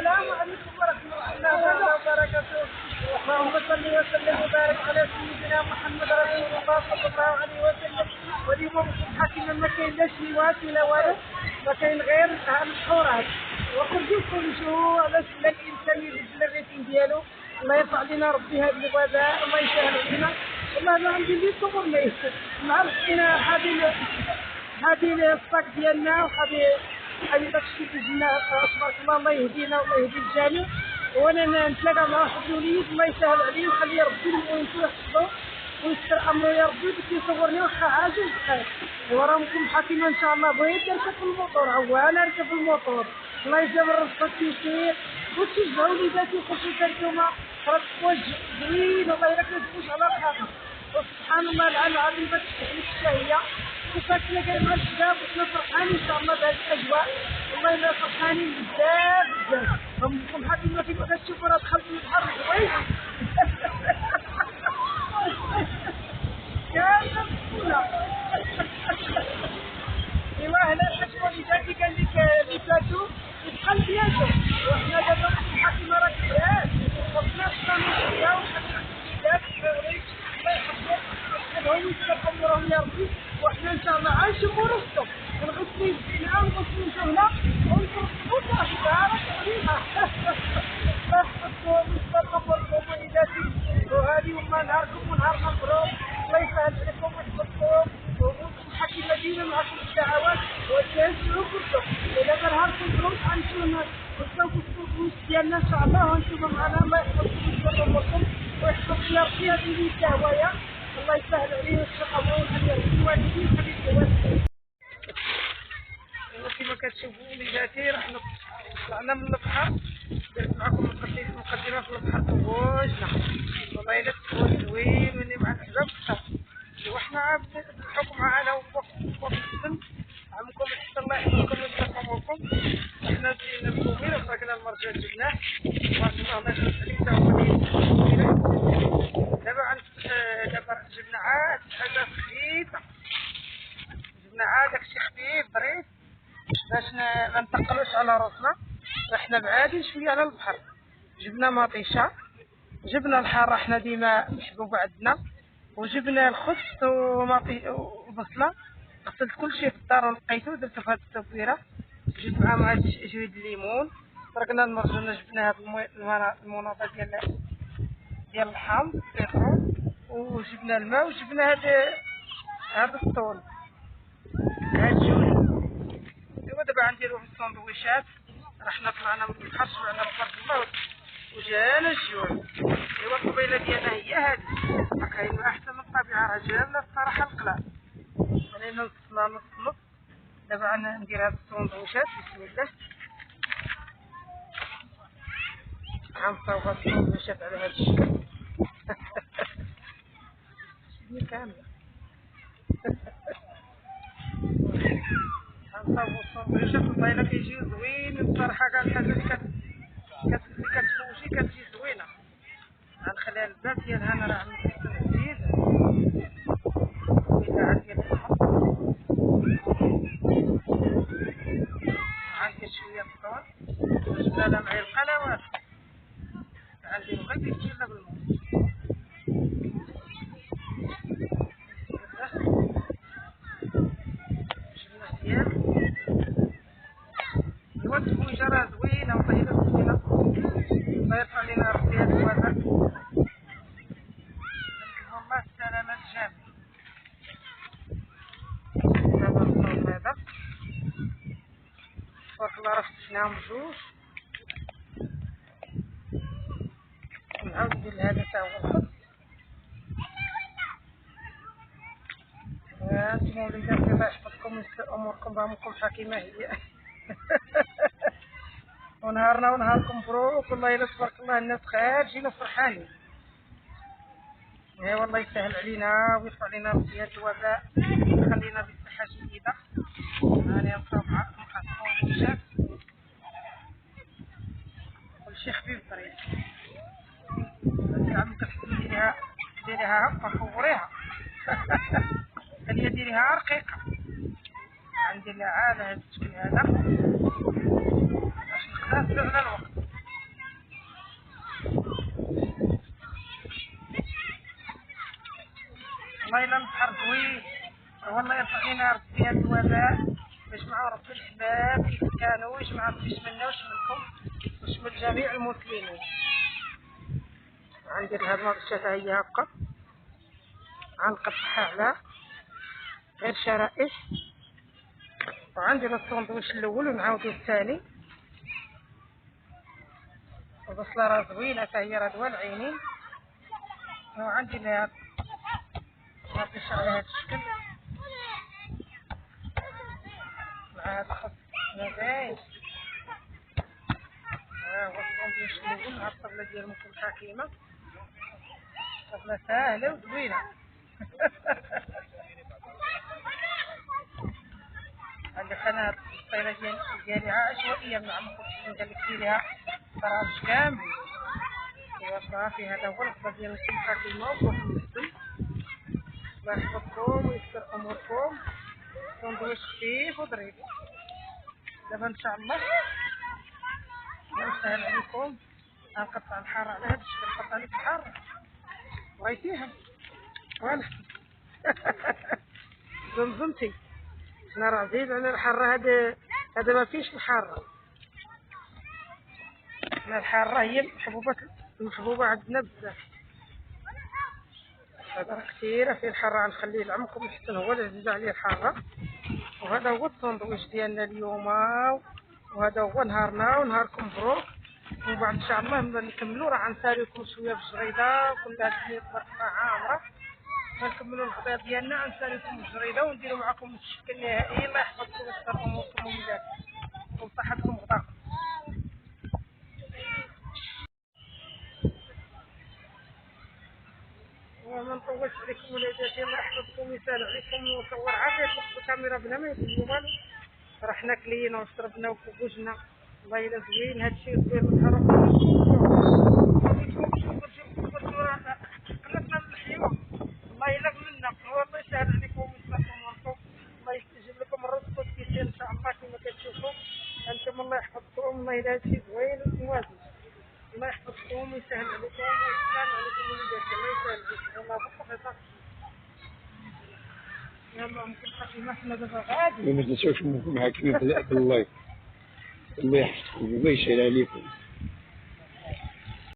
السلام عليكم ورحمة الله وبركاته. اللهم صل وسلم وبارك على سيدنا محمد رسول الله صلى الله عليه وسلم. واليوم حكينا ما كاين لا شيوات ولا والو، ما كاين غير الحورات. وخرجوا نشوفوا علاش لا الانسان يبدل الريتم ديالو. الله يرفع علينا ربي هذا الوباء، الله يسهل علينا. والله ما عندي اللي صبر ما يسهل. عرفتينا هذه الصاك ديالنا وهذه داك الشيء اللي جينا تبارك الله. الله يهدينا والله يهدي الجميع. وانا نتلاقى مع واحد الوليد الله يسهل عليه ويخلي ربي المهم يحفظو ويستر امره يا ربي باش يصورني واخا عاجز بخير. وراكم حكيمه ان شاء الله. بغيت نركب الموطور، انا نركب الموطور. الله يجبر رزقك كيسير وتشجعوا وليداتي خصوصا نتوما. راك توجه زوين الله يراك تفوز على الحاجه. وسبحان الله العظيم فتفتح لك الشهيه وفاتنا كاع مع الشباب وحنا فرحانين ان شاء الله بهذه الاجواء. والله الا فرحانين بزاف بزاف. ربكم حكيمه كيف كتشوفوا راه دخلت البحر زوين. يا سبحان ايوا هنا كتشوفوا وليداتي قال لك اللي فاتوا يبقى ديالهم. وحنا دابا الحكيمه راه كبرات وخصنا نستمروا وحنا الله يحفظهم ويسهلهم ويسلك امورهم يا ربي. وحنا ان شاء الله غنشوفوا راسكم ونغسلوا يدينا ونغسلوا وجهنا ونفرقوا صاحبها عليها. الله يحفظكم ويسلك اموركم وليداتي. وهذه هما نهاركم ونهار مبروك. الله يسهل عليكم ويحفظكم. الحكيمه دينا معكم الدعوات وتنسوا كلكم. ودابا نهاركم مبروك غنمشيو نصوتوا الفلوس ديالنا ان شاء الله وانتم معنا. الله يحفظكم ويسلك اموركم ويحفظ يا ربي هذه اللي دعوايا. الله يسهل عليه ويشفق امورهم يا ربي. الوالدين خليك الوالدين. كما كتشوفوا وليداتي رحنا طلعنا من البحر. درت معكم مقدمه في البحر توجنا. والله الا تكون زوين مني مع الحباب صافي. وحنا بحكم معنا وفوق السن عمكم حتى الله يحفظكم ويشفق اموركم. حنا جينا الكومير وفاكنا المرجان جبناه تبارك الله. الله يخليك عليك تا هو دابا جبنا عاد حاجه خفيفه. جبنا عاد داكشي خفيف ظريف باش ما نثقلوش على راسنا. رحنا بعادين شويه على البحر. جبنا مطيشه، جبنا الحاره حنا ديما محبوبه عندنا، وجبنا الخس وبصله. غسلت كلشي في الدار ولقيتو درتو في هاد التبويره. جبت معاهم هاد جويد الليمون. طرقنا المرجونه جبنا هاد المناضه ديال الحامض البيترول. وجبنا الماء وجبنا هاد الطول هاد الجوج. ايوا دابا غنديرو في السندويشات. رحنا طلعنا من البحر شبعنا تبارك الله وجانا الجوع. ايوا القبيله ديالنا هي هادي. كاين ما احسن من الطبيعه. راه جابنا الصراحه القلال. خلينا نصنا نص. دابا ندير هاد السندويشات بسم الله. غنصاوب هاد السندويشات على هاد الشكل. كامله غنصاوبو السندويشات. والله الا كيجيو زوينين الصراحه. كاع الحاجه اللي كتفوجي كتجي زوينه. غنخليها الباب ديالها انا راه عندي الزيت والباعه ديال الحمص. عندي شويه الطون جبنا لها معلقه لا والو. غنديرو غير بسميله بالماء. ايوا التفويجه راه زوينه والله الا زوينه. الله يرفع علينا ربي هاد الوباء. الله السلامه الجامع. دابا نصاوب هذا تبارك الله. راه فتحناهم بجوج. نعاود ندير هذا تا هو الخبز. هانتوما وليداتي الله يحفظكم ويسر اموركم. بامكم حكيمه هي. ونهارنا ونهاركم مبروك. والله الا تبارك الله الناس خارجين وفرحانين. ايوا الله يسهل علينا ويرفع علينا ربي هاد الوباء ويخلينا بصحه جيده. هاني نصاوب معكم السندويشات كلشي خفيف ظريف. عمك الحسن ديريها هكا صوريها. هادي ديريها رقيقه. غندير لها عاد هاد الشكل هذا باش نخدم على الوقت. كيف كانوا ويجمع ربي يشملنا ويشملكم ويشمل جميع المسلمين. عندي هاد المرشة هي هاكا غنقطعها على غير شرائح، وعندنا السندويش الاول ونعاودو الثاني، البصله راه زوينه حتى هي راه دوال العينين. وعندي هاد نطيش على هاد الشكل مع هاد الخس زاين. ها هو السندويش الاول مع الطبله ديال ام حكيمه، طبله ساهله وزوينه. عندك انا الطيله ديالي عشوائيه من عمكم قال لك ديريها طراج كامل. ايوا صافي هذا هو الخبز ديال ام حكيمه وكل السن. الله يحفظكم ويسر اموركم، سندويش خفيف وظريف. دابا ان شاء الله نسهل عليكم، غنقطع الحاره على هذا الشكل. نقطع لك الحاره بغيتيها فوالا. زمزمتي انا راه عزيز على الحاره. هذا ما فيش الحاره، الحاره هي المحبوبه عندنا بزاف. هذا راه كثيره فيه الحاره، غنخليه لعمكم حتى هو اللي عزيز عليه الحاره. وهذا هو الساندويتش ديالنا اليوم، وهذا هو نهارنا ونهاركم مبروك. ومن بعد ان شاء الله نكملوا، راه غنساليكم شويه بالجريده كل هذه الطرقه عامره. غنكملوا الغداء ديالنا، غنساليكم بالجريده ونديروا معكم الشكل النهائي. الله يحفظكم ويستر اموركم وولادكم وصحتكم غداكم. وما نطولش عليكم ولاداتي، الله يحفظكم ويسهل عليكم. ونصور عافيه في الكاميرا بلا ما يبين والو، راه حنا كلينا وشربنا وكوجنا. والله الا زوين هادشي، زوين الحرام. قلبنا الحيوان والله الا منا. الله يسهل عليكم ويسر اموركم، الله يستجيب لكم الرزق والتيسير ان شاء الله كما كتشوفوا انتم. الله يحفظكم، والله الا هادشي زوين وموازن. الله يحفظكم ويسهل عليكم ويسلم عليكم وليداتكم. الله يسهل عليكم. يلا بصحتك. يلا ام حكيمه حنا دابا غادي. وما تنساوش ام حكيمه بالله، الله يحفظكم الله يسهل عليكم.